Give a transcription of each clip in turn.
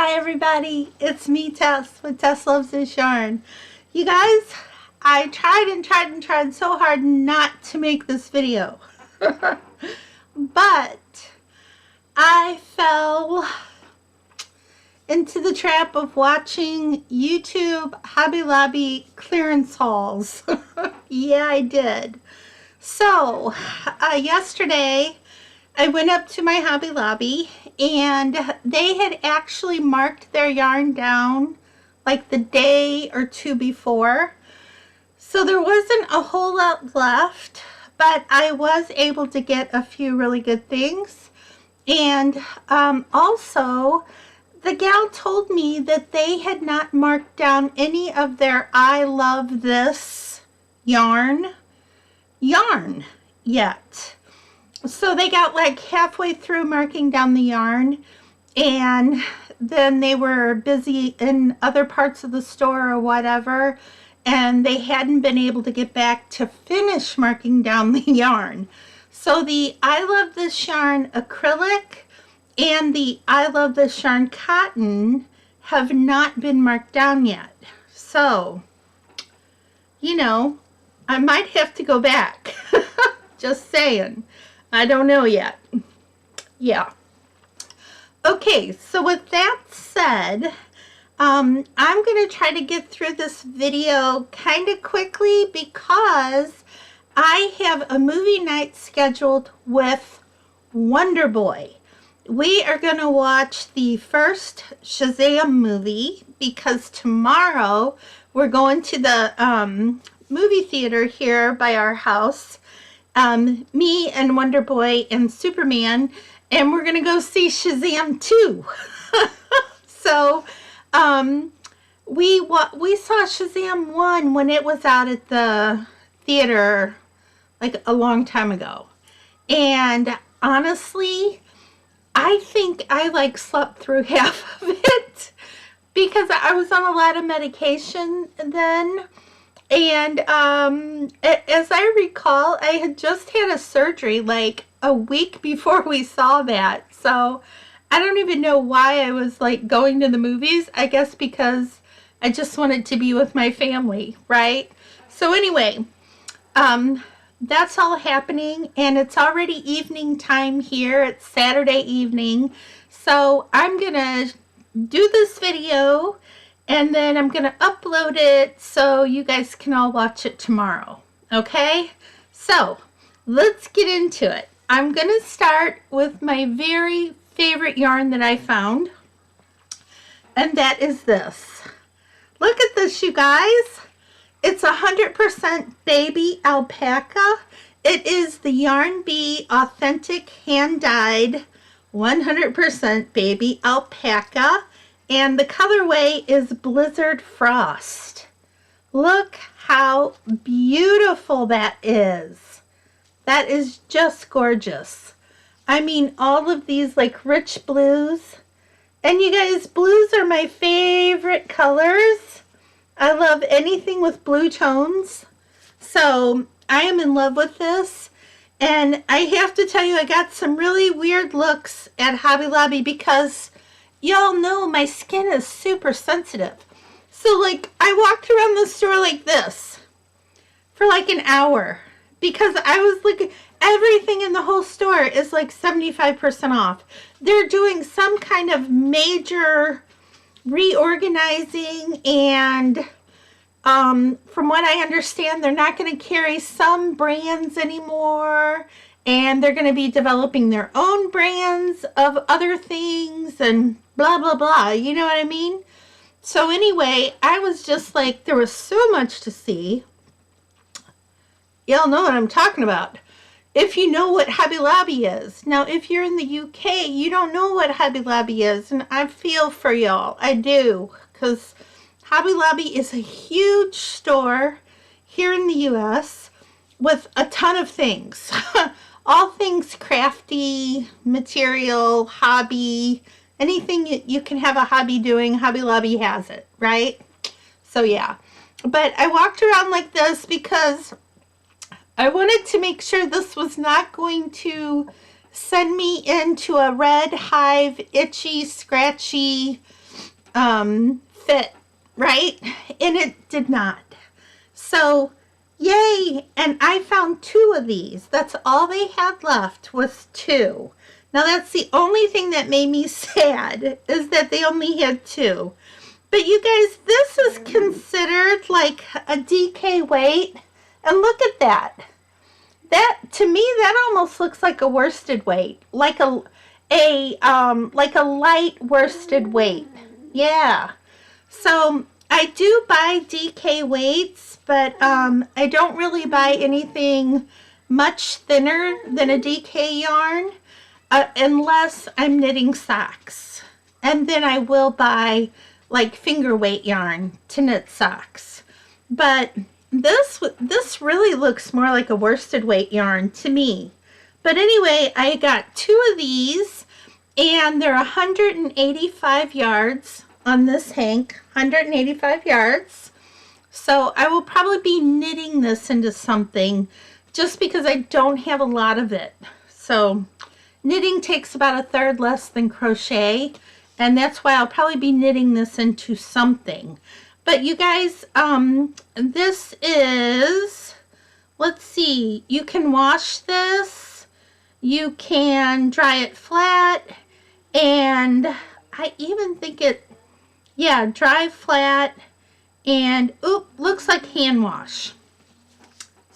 Hi everybody, it's me Tess with Tess Loves This Yarn. You guys, I tried so hard not to make this video. But I fell into the trap of watching YouTube Hobby Lobby clearance hauls. Yeah, I did. So, yesterday I went up to my Hobby Lobby and they had actually marked their yarn down like the day or two before. So there wasn't a whole lot left, but I was able to get a few really good things. And also, the gal told me that they had not marked down any of their I love this yarn yet. So they got like halfway through marking down the yarn, and then they were busy in other parts of the store or whatever, and they hadn't been able to get back to finish marking down the yarn. So the I love this yarn acrylic and the I love this yarn cotton have not been marked down yet. So, you know, I might have to go back. Just saying. I don't know yet. Yeah. Okay, so with that said, I'm going to try to get through this video kind of quickly because I have a movie night scheduled with Wonder Boy. We are going to watch the first Shazam movie because tomorrow we're going to the movie theater here by our house. Me and Wonder Boy and Superman, and we're gonna go see Shazam 2. So we saw Shazam 1 when it was out at the theater like a long time ago, and honestly I think I like slept through half of it because I was on a lot of medication then. And as I recall, I had just had a surgery like a week before we saw that. So I don't even know why I was like going to the movies. I guess because I just wanted to be with my family, right? So anyway, that's all happening, and it's already evening time here. It's Saturday evening. So I'm gonna do this video, and then I'm going to upload it so you guys can all watch it tomorrow. Okay? So, let's get into it. I'm going to start with my very favorite yarn that I found. And that is this. Look at this, you guys. It's 100% baby alpaca. It is the Yarn Bee Authentic Hand-Dyed 100% baby alpaca. And the colorway is Blizzard Frost. Look how beautiful that is. That is just gorgeous. I mean, all of these like rich blues. And you guys, blues are my favorite colors. I love anything with blue tones. So I am in love with this. And I have to tell you, I got some really weird looks at Hobby Lobby because y'all know my skin is super sensitive. So like I walked around the store like this for like an hour because I was looking, everything in the whole store is like 75% off. They're doing some kind of major reorganizing, and from what I understand, they're not going to carry some brands anymore. And they're going to be developing their own brands of other things and blah, blah, blah. You know what I mean? So anyway, I was just like, there was so much to see. Y'all know what I'm talking about. If you know what Hobby Lobby is. Now, if you're in the UK, you don't know what Hobby Lobby is. And I feel for y'all. I do. Because Hobby Lobby is a huge store here in the US with a ton of things. All things crafty, material, hobby, anything you can have a hobby doing, Hobby Lobby has it, right? So yeah, but I walked around like this because I wanted to make sure this was not going to send me into a red hive, itchy, scratchy fit, right? And it did not. So, yay. And I found 2 of these. That's all they had left was 2. Now, that's the only thing that made me sad is that they only had 2. But you guys, this is considered like a DK weight. And look at that. That, to me, that almost looks like a worsted weight. Like a light worsted weight. Yeah. So I do buy DK weights, but I don't really buy anything much thinner than a DK yarn unless I'm knitting socks. And then I will buy like finger weight yarn to knit socks. But this really looks more like a worsted weight yarn to me. But anyway, I got 2 of these, and they're 185 yards on this hank, 185 yards. So I will probably be knitting this into something just because I don't have a lot of it. So knitting takes about 1/3 less than crochet, and that's why I'll probably be knitting this into something. But you guys, this is, let's see, you can wash this, you can dry it flat, and I even think it, yeah, dry flat, and oop, looks like hand wash.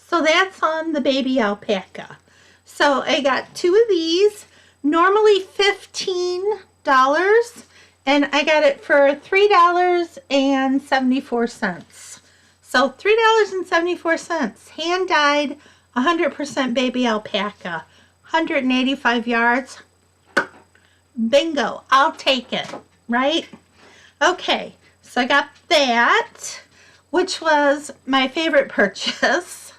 So that's on the baby alpaca. So I got 2 of these, normally $15, and I got it for $3.74. So $3.74, hand dyed, 100% baby alpaca, 185 yards. Bingo, I'll take it, right? Okay, so I got that, which was my favorite purchase.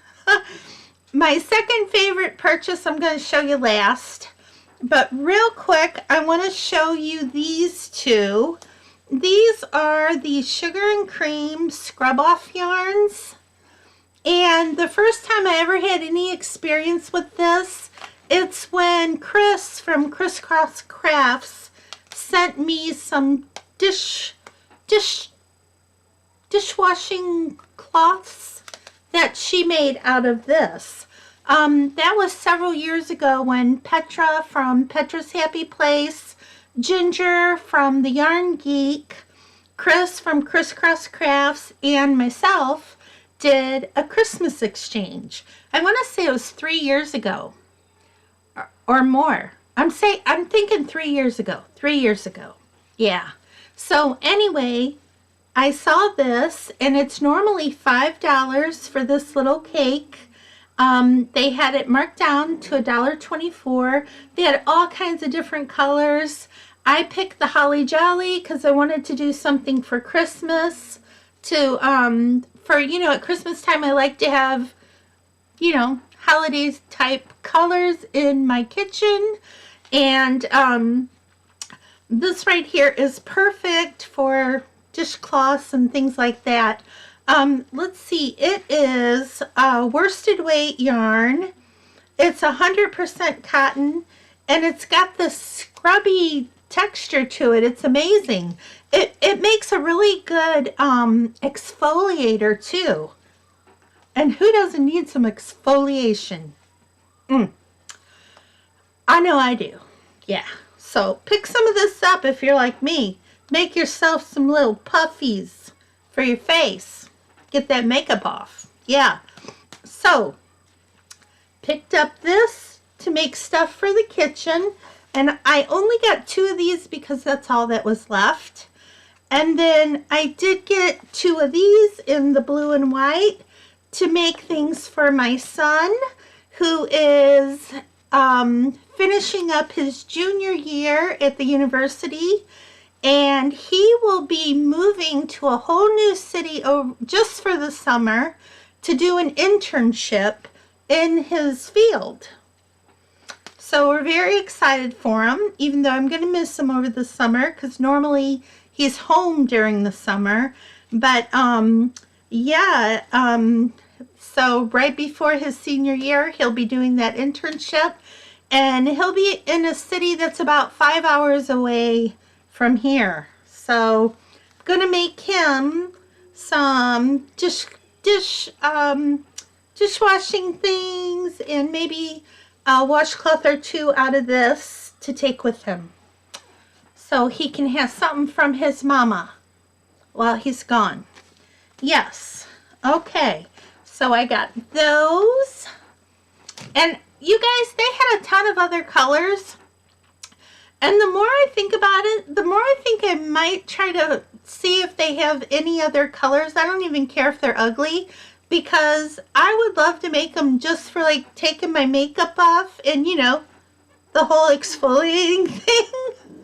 My second favorite purchase I'm going to show you last. But real quick, I want to show you these 2. These are the Sugar and Cream Scrub Off yarns. And the first time I ever had any experience with this, it's when Chris from Crisscross Crafts sent me some dishwashing cloths that she made out of this. That was several years ago when Petra from Petra's Happy Place, Ginger from the Yarn Geek, Chris from Crisscross Crafts, and myself did a Christmas exchange. I want to say it was 3 years ago or more. I'm thinking 3 years ago. 3 years ago. Yeah. So anyway, I saw this, and it's normally $5 for this little cake. They had it marked down to $1.24. They had all kinds of different colors. I picked the Holly Jolly because I wanted to do something for Christmas. At Christmas time I like to have, holidays type colors in my kitchen. And this right here is perfect for dishcloths and things like that. Let's see, it is worsted weight yarn. It's 100% cotton, and it's got this scrubby texture to it. It's amazing. It makes a really good exfoliator too. And who doesn't need some exfoliation? I know I do. Yeah. So pick some of this up if you're like me. Make yourself some little puffies for your face. Get that makeup off. Yeah. So, picked up this to make stuff for the kitchen. And I only got 2 of these because that's all that was left. And then I did get 2 of these in the blue and white to make things for my son, who is finishing up his junior year at the university. And he will be moving to a whole new city just for the summer to do an internship in his field. So we're very excited for him, even though I'm going to miss him over the summer because normally he's home during the summer. But so right before his senior year, he'll be doing that internship. And he'll be in a city that's about 5 hours away from here. So gonna make him some dishwashing things and maybe a washcloth or two out of this to take with him, so he can have something from his mama while he's gone. Yes. Okay. So I got those. And you guys, they had a ton of other colors. And the more I think about it, the more I think I might try to see if they have any other colors. I don't even care if they're ugly, because I would love to make them just for like taking my makeup off and, you know, the whole exfoliating thing.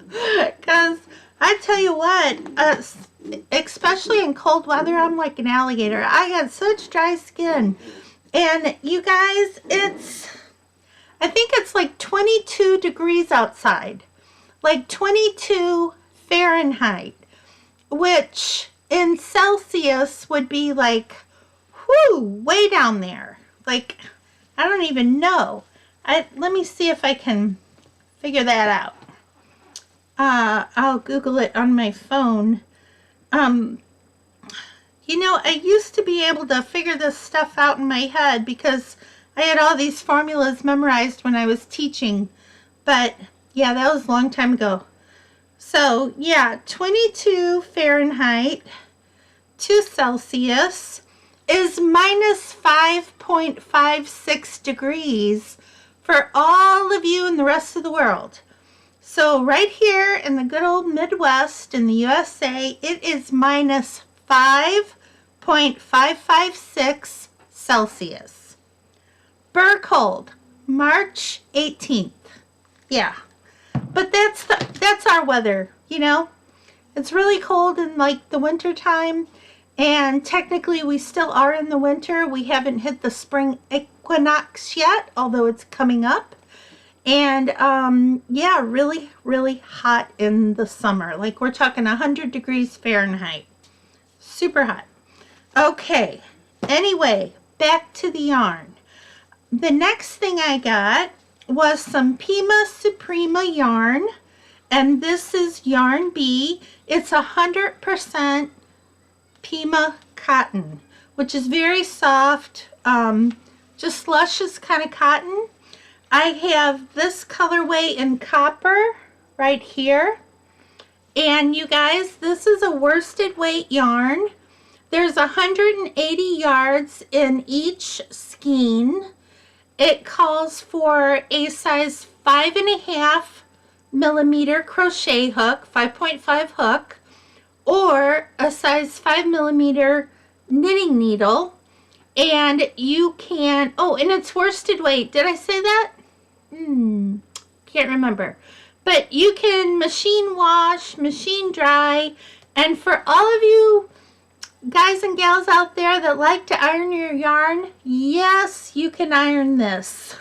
Because I tell you what, especially in cold weather, I'm like an alligator. I got such dry skin. And you guys, I think it's like 22 degrees outside. Like 22 Fahrenheit, which in Celsius would be like, whoo, way down there. Like, I don't even know. Let me see if I can figure that out. I'll Google it on my phone. You know, I used to be able to figure this stuff out in my head because I had all these formulas memorized when I was teaching. But yeah, that was a long time ago. So yeah, 22 Fahrenheit to Celsius is minus 5.56 degrees for all of you in the rest of the world. So right here in the good old Midwest in the USA, it is minus 5.556 Celsius. Berkhold, March 18th. Yeah. But that's our weather, you know. It's really cold in like the winter time, and technically we still are in the winter. We haven't hit the spring equinox yet, although it's coming up. And yeah, really, really hot in the summer. Like we're talking 100 degrees Fahrenheit. Super hot. Okay. Anyway, back to the yarn. The next thing I got was some Pima Suprema yarn, and this is yarn B. It's 100% Pima cotton, which is very soft, just luscious kind of cotton. I have this colorway in copper right here, and you guys, this is a worsted weight yarn. There's 180 yards in each skein. It calls for a size 5.5 millimeter crochet hook, 5.5 hook, or a size 5 millimeter knitting needle. And you can, oh, and it's worsted weight. Did I say that? Can't remember. But you can machine wash, machine dry, and for all of you guys and gals out there that like to iron your yarn, yes, you can iron this.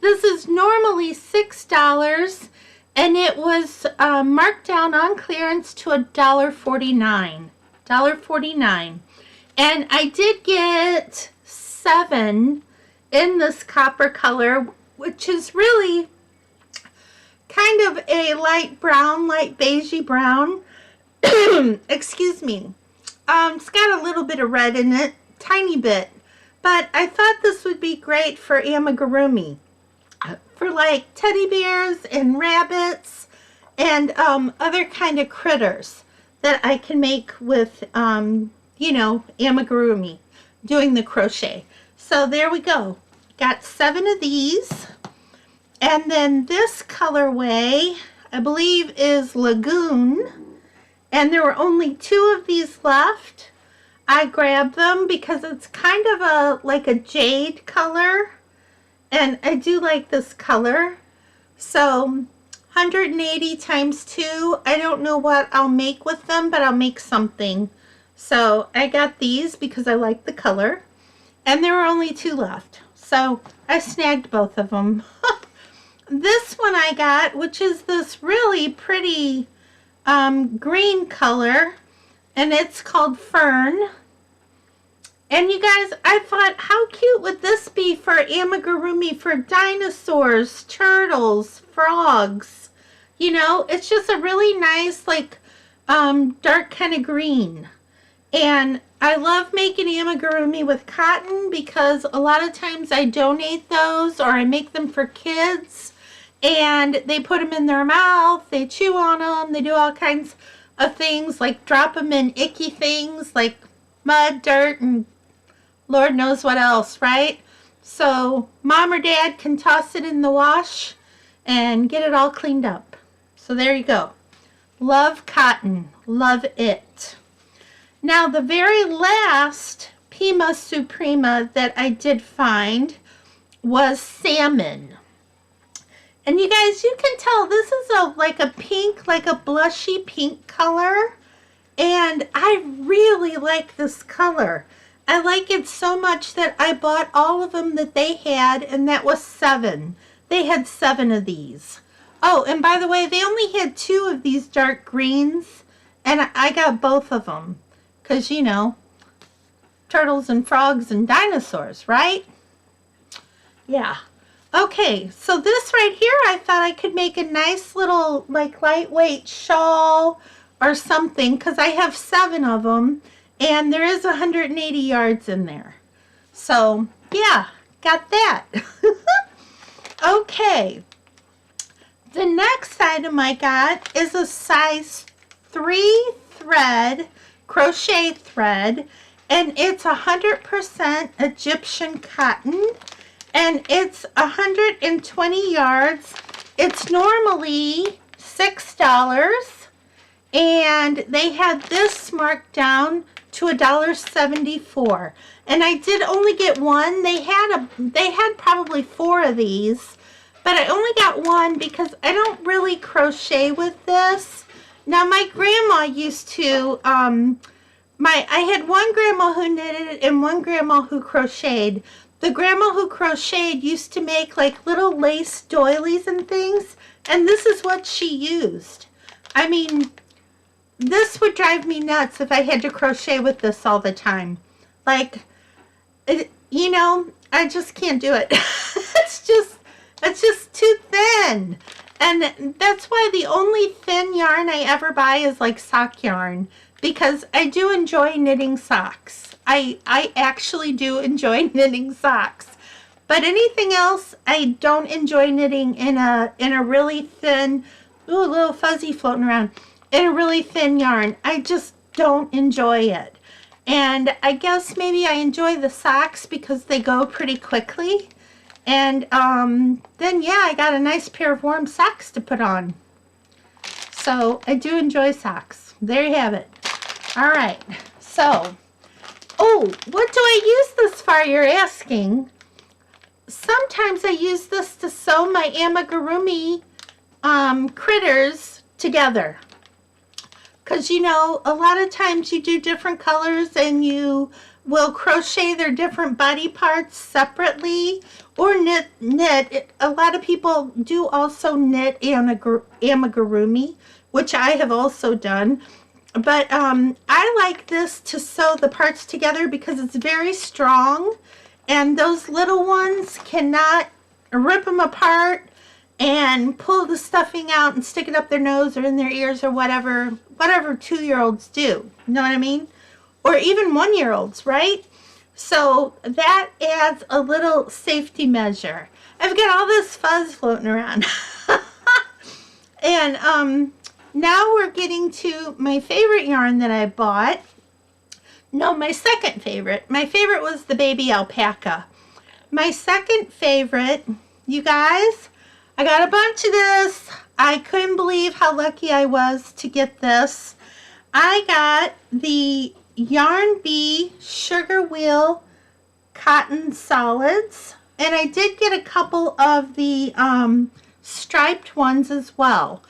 This is normally $6, and it was marked down on clearance to $1.49. $1.49. And I did get 7 in this copper color, which is really kind of a light brown, light beigey brown. Excuse me. It's got a little bit of red in it, tiny bit. But I thought this would be great for amigurumi, for like teddy bears and rabbits and other kind of critters that I can make with, you know, amigurumi, doing the crochet. So there we go. Got 7 of these. And then this colorway, I believe, is Lagoon. And there were only 2 of these left. I grabbed them because it's kind of like a jade color. And I do like this color. So 180 times 2. I don't know what I'll make with them, but I'll make something. So I got these because I like the color. And there were only 2 left. So I snagged both of them. This one I got, which is this really pretty green color, and it's called Fern. And you guys, I thought, how cute would this be for amigurumi, for dinosaurs, turtles, frogs? You know, it's just a really nice, like, dark kind of green. And I love making amigurumi with cotton because a lot of times I donate those or I make them for kids and they put them in their mouth, they chew on them, they do all kinds of things like drop them in icky things like mud, dirt, and Lord knows what else, right? So mom or dad can toss it in the wash and get it all cleaned up. So there you go. Love cotton. Love it. Now the very last Pima Suprema that I did find was salmon. And you guys, you can tell this is like a pink, like a blushy pink color. And I really like this color. I like it so much that I bought all of them that they had, and that was 7. They had 7 of these. Oh, and by the way, they only had 2 of these dark greens, and I got both of them. Because, you know, turtles and frogs and dinosaurs, right? Yeah. Okay, so this right here, I thought I could make a nice little, like, lightweight shawl or something, because I have 7 of them. And there is 180 yards in there. So, yeah, got that. Okay. The next item I got is a size 3 thread, crochet thread. And it's 100% Egyptian cotton. And it's 120 yards. It's normally $6. And they had this marked down to $1.74, and I did only get one. They had probably 4 of these, but I only got one because I don't really crochet with this. Now my grandma used to I had one grandma who knitted and one grandma who crocheted. The grandma who crocheted used to make like little lace doilies and things, and this is what she used. I mean, this would drive me nuts if I had to crochet with this all the time. Like, you know, I just can't do it. It's just too thin. And that's why the only thin yarn I ever buy is like sock yarn, because I do enjoy knitting socks. I actually do enjoy knitting socks. But anything else, I don't enjoy knitting in a really thin, ooh, a little fuzzy floating around. In a really thin yarn. I just don't enjoy it. And I guess maybe I enjoy the socks because they go pretty quickly. And then yeah, I got a nice pair of warm socks to put on. So I do enjoy socks. There you have it. All right. So, oh, what do I use this for, you're asking? Sometimes I use this to sew my amigurumi critters together. Because, you know, a lot of times you do different colors and you will crochet their different body parts separately or knit. A lot of people do also knit amigurumi, which I have also done. But I like this to sew the parts together because it's very strong. And those little ones cannot rip them apart and pull the stuffing out and stick it up their nose or in their ears or whatever 2-year-olds do. You know what I mean? Or even 1-year-olds, right? So that adds a little safety measure. I've got all this fuzz floating around. And now we're getting to my favorite yarn that I bought. No, my second favorite. My favorite was the baby alpaca. My second favorite, you guys, I got a bunch of this. I couldn't believe how lucky I was to get this. I got the Yarn Bee Sugar Wheel Cotton Solids. And I did get a couple of the striped ones as well.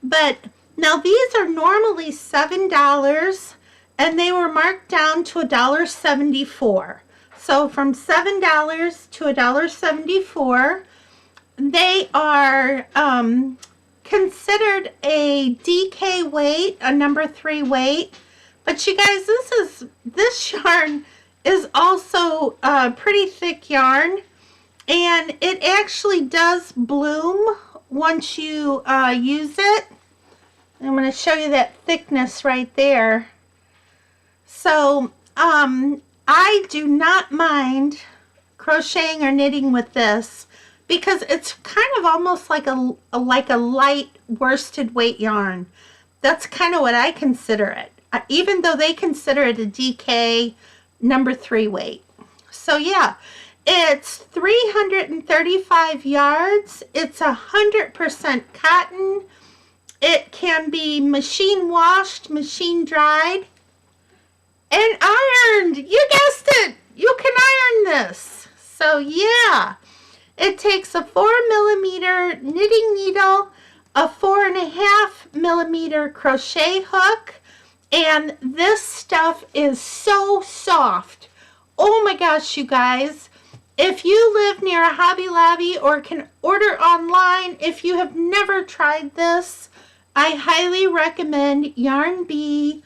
But now these are normally $7 and they were marked down to $1.74. So from $7 to $1.74. They are considered a DK weight, a number 3 weight. But you guys, this yarn is also a pretty thick yarn, and it actually does bloom once you use it. I'm going to show you that thickness right there. So I do not mind crocheting or knitting with this because it's kind of almost like a light worsted weight yarn. That's kind of what I consider it, even though they consider it a DK number 3 weight. So yeah, it's 335 yards. It's 100% cotton. It can be machine washed, machine dried, and ironed. You guessed it. You can iron this. So yeah, it takes a 4mm knitting needle, a 4.5mm crochet hook, and this stuff is so soft. Oh my gosh, you guys. If you live near a Hobby Lobby or can order online, if you have never tried this, I highly recommend Yarn Bee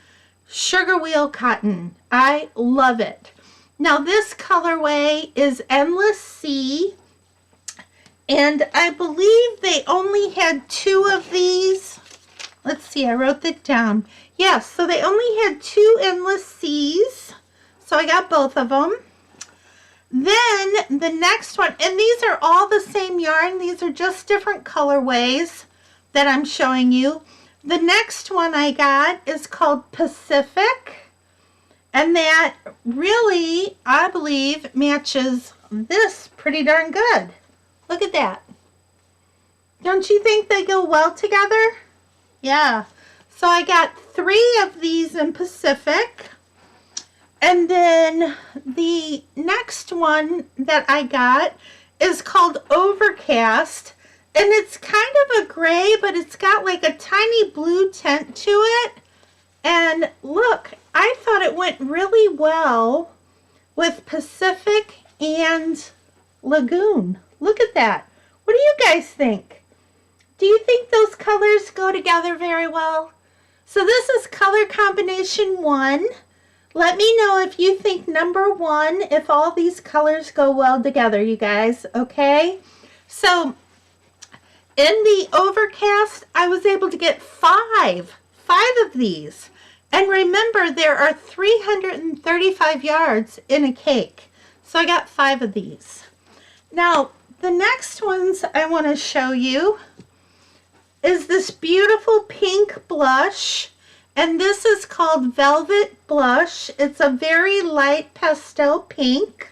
Sugar Wheel Cotton. I love it. Now this colorway is Endless Sea, and I believe they only had 2 of these. Let's see, I wrote that down. Yes, so they only had 2 Endless Seas, so I got both of them. Then the next one, and these are all the same yarn, these are just different colorways that I'm showing you. The next one I got is called Pacific, and that really, I believe, matches this pretty darn good. Look at that. Don't you think they go well together? Yeah. So I got 3 of these in Pacific. And then the next one that I got is called Overcast. And it's kind of a gray, but it's got like a tiny blue tint to it. And look, I thought it went really well with Pacific and Lagoon. Look at that. What do you guys think? Do you think those colors go together very well? So this is color combination 1. Let me know if you think number 1, if all these colors go well together, you guys, okay? So in the Overcast, I was able to get 5 of these. And remember, there are 335 yards in a cake. So I got 5 of these. Now, the next ones I want to show you is this beautiful pink blush. And this is called Velvet Blush. It's a very light pastel pink.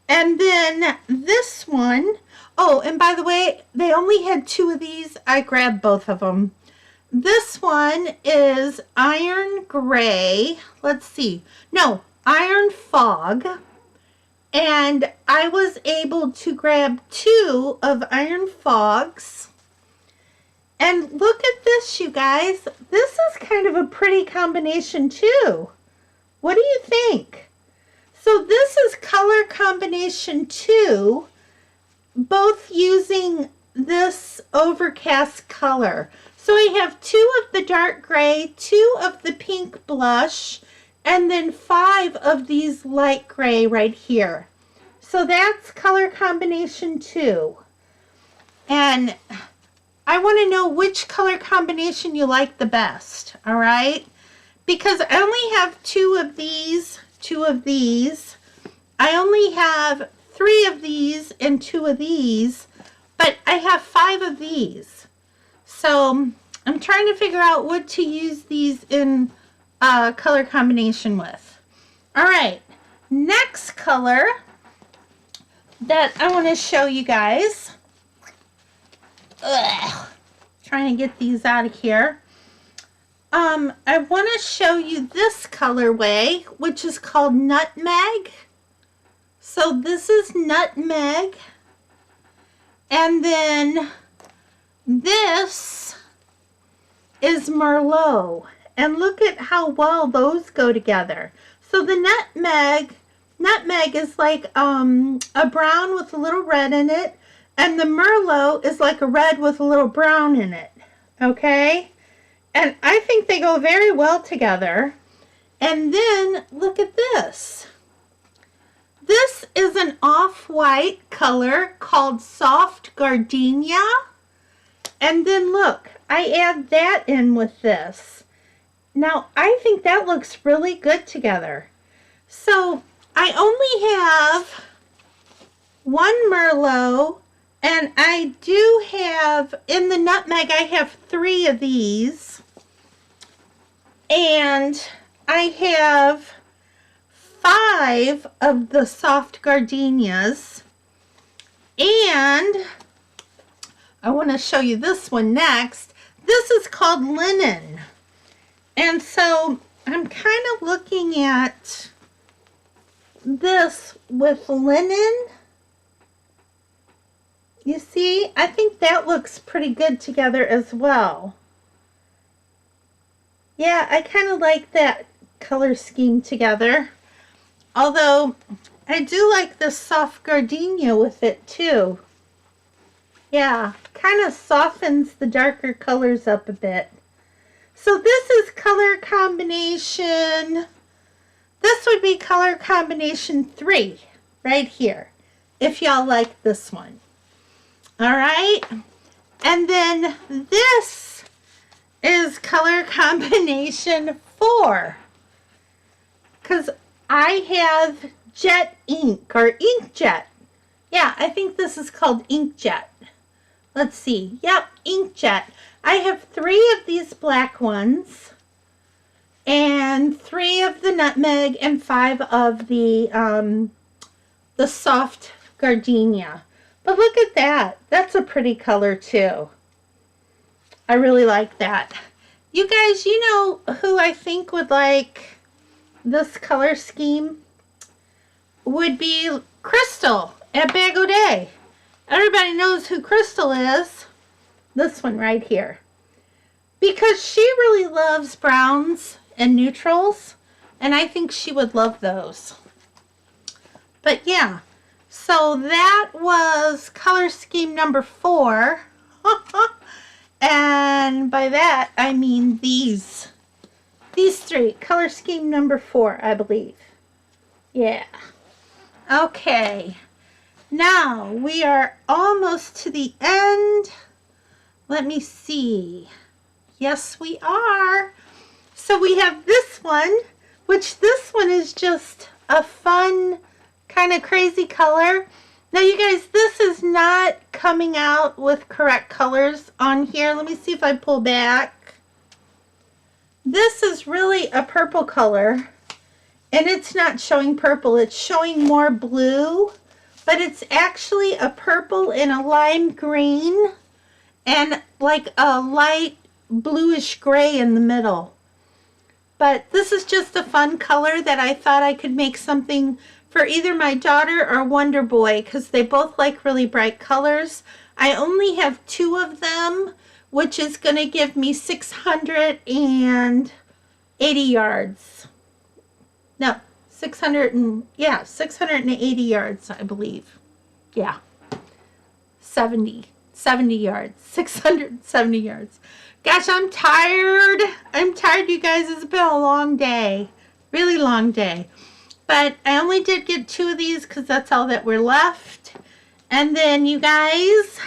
And then this one, oh, and by the way, they only had 2 of these. I grabbed both of them. This one is Iron Gray. Let's see. No, Iron Fog. And I was able to grab 2 of Iron Fogs. And look at this, you guys. This is kind of a pretty combination too. What do you think? So this is color combination 2, both using this Overcast color. So I have 2 of the dark gray, 2 of the pink blush, and then 5 of these light gray right here. So that's color combination 2. And I want to know which color combination you like the best, all right? Because I only have 2 of these, 2 of these. I only have 3 of these and 2 of these, but I have 5 of these. So I'm trying to figure out what to use these in color combination with. All right, next color that I want to show you guys. Trying to get these out of here. I want to show you this colorway, which is called Nutmeg. So this is Nutmeg. And then this is Merlot. And look at how well those go together. So the nutmeg is like a brown with a little red in it. And the Merlot is like a red with a little brown in it, okay? And I think they go very well together. And then look at this. This is an off-white color called Soft Gardenia. And then look, I add that in with this. Now, I think that looks really good together. So, I only have one Merlot, and I do have, in the nutmeg, I have 3 of these. And I have 5 of the soft gardenias. And I want to show you this one next. This is called linen. And so I'm kind of looking at this with linen. You see, I think that looks pretty good together as well. Yeah, I kind of like that color scheme together. Although, I do like the soft gardenia with it too. Yeah, kind of softens the darker colors up a bit. So this is color combination. This would be color combination 3 right here, if y'all like this one. All right, and then this is color combination 4, because I have jet ink or inkjet. Yeah, I think this is called inkjet. Let's see. Yep, inkjet. I have 3 of these black ones and 3 of the nutmeg and 5 of the soft gardenia. But look at that. That's a pretty color too. I really like that. You guys, you know who I think would like this color scheme? Would be Crystal at Bag O' Day. Everybody knows who Crystal is. This one right here. Because she really loves browns and neutrals. And I think she would love those. But yeah. So that was color scheme number 4. And by that, I mean these 3. Color scheme number 4, I believe. Yeah. Okay. Now, we are almost to the end. Let me see. Yes, we are. So we have this one, which this one is just a fun, kind of crazy color. Now, you guys, this is not coming out with correct colors on here. Let me see if I pull back. This is really a purple color, and it's not showing purple. It's showing more blue, but it's actually a purple and a lime green and like a light bluish gray in the middle. But this is just a fun color that I thought I could make something for either my daughter or Wonder Boy, because they both like really bright colors. I only have 2 of them, which is going to give me 680 yards. No, 680 yards, I believe. Yeah, 70 yards, 670 yards. Gosh, I'm tired. I'm tired, you guys. It's been a long day, really long day. But I only did get 2 of these because that's all that were left. And then, you guys,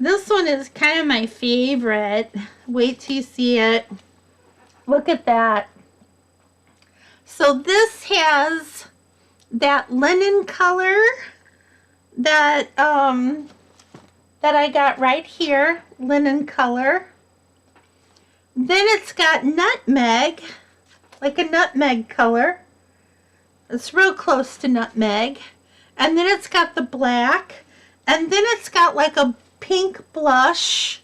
this one is kind of my favorite. Wait till you see it. Look at that. So this has that linen color that I got right here, linen color. Then it's got nutmeg, like a nutmeg color. It's real close to nutmeg. And then it's got the black. And then it's got like a pink blush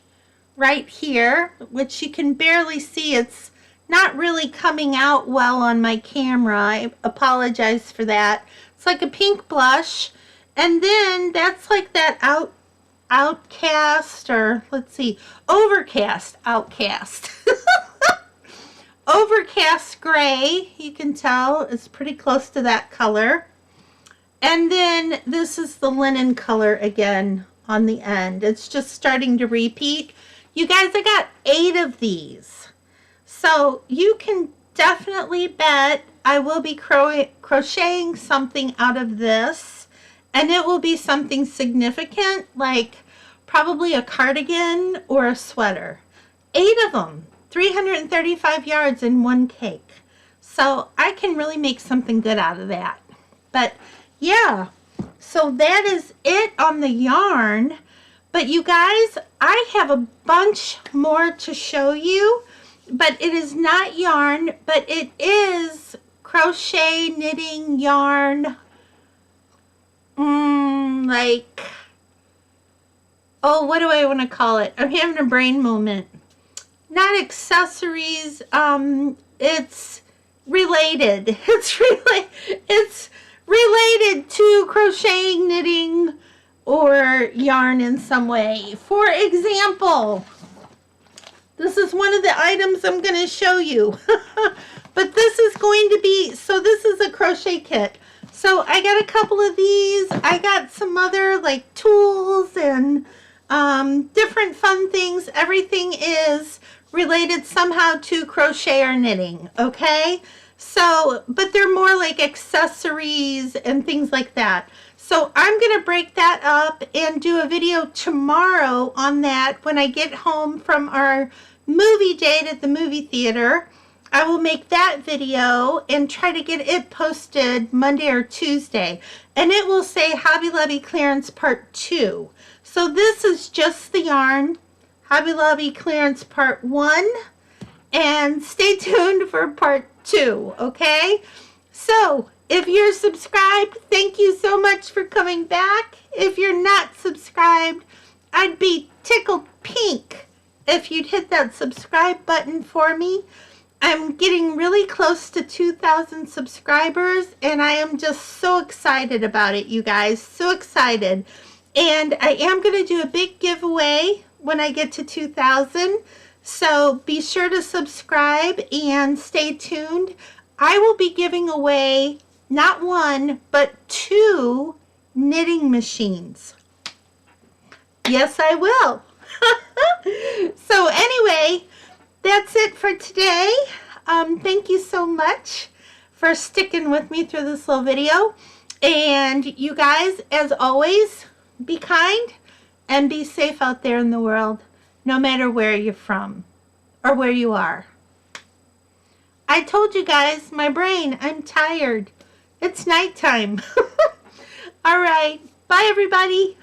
right here, which you can barely see. It's not really coming out well on my camera. I apologize for that. It's like a pink blush. And then that's like that outcast, or let's see, overcast, outcast. Overcast gray, you can tell, is pretty close to that color. And then this is the linen color again on the end. It's just starting to repeat. You guys, I got 8 of these. So you can definitely bet I will be crocheting something out of this. And it will be something significant, like probably a cardigan or a sweater. 8 of them, 335 yards in one cake. So I can really make something good out of that. But yeah, so that is it on the yarn. But you guys, I have a bunch more to show you, but it is not yarn, but it is crochet, knitting, yarn, like, oh, what do I want to call it? I'm having a brain moment. Not accessories, it's related. It's related to crocheting, knitting, or yarn in some way. For example, this is one of the items I'm going to show you. But this is going to be, so this is a crochet kit. So I got a couple of these. I got some other like tools and different fun things. Everything is related somehow to crochet or knitting, okay? So, but they're more like accessories and things like that. So I'm going to break that up and do a video tomorrow on that when I get home from our movie date at the movie theater. I will make that video and try to get it posted Monday or Tuesday. And it will say Hobby Lobby Clearance Part 2. So this is just the yarn, Hobby Lobby Clearance Part 1. And stay tuned for Part 2, okay? So, if you're subscribed, thank you so much for coming back. If you're not subscribed, I'd be tickled pink if you'd hit that subscribe button for me. I'm getting really close to 2,000 subscribers, and I am just so excited about it, you guys. So excited. And I am going to do a big giveaway when I get to 2,000. So be sure to subscribe and stay tuned. I will be giving away not 1, but 2 knitting machines. Yes, I will. So anyway, that's it for today. Thank you so much for sticking with me through this little video. And you guys, as always, be kind and be safe out there in the world, no matter where you're from or where you are. I told you guys, my brain, I'm tired. It's nighttime. All right. Bye, everybody.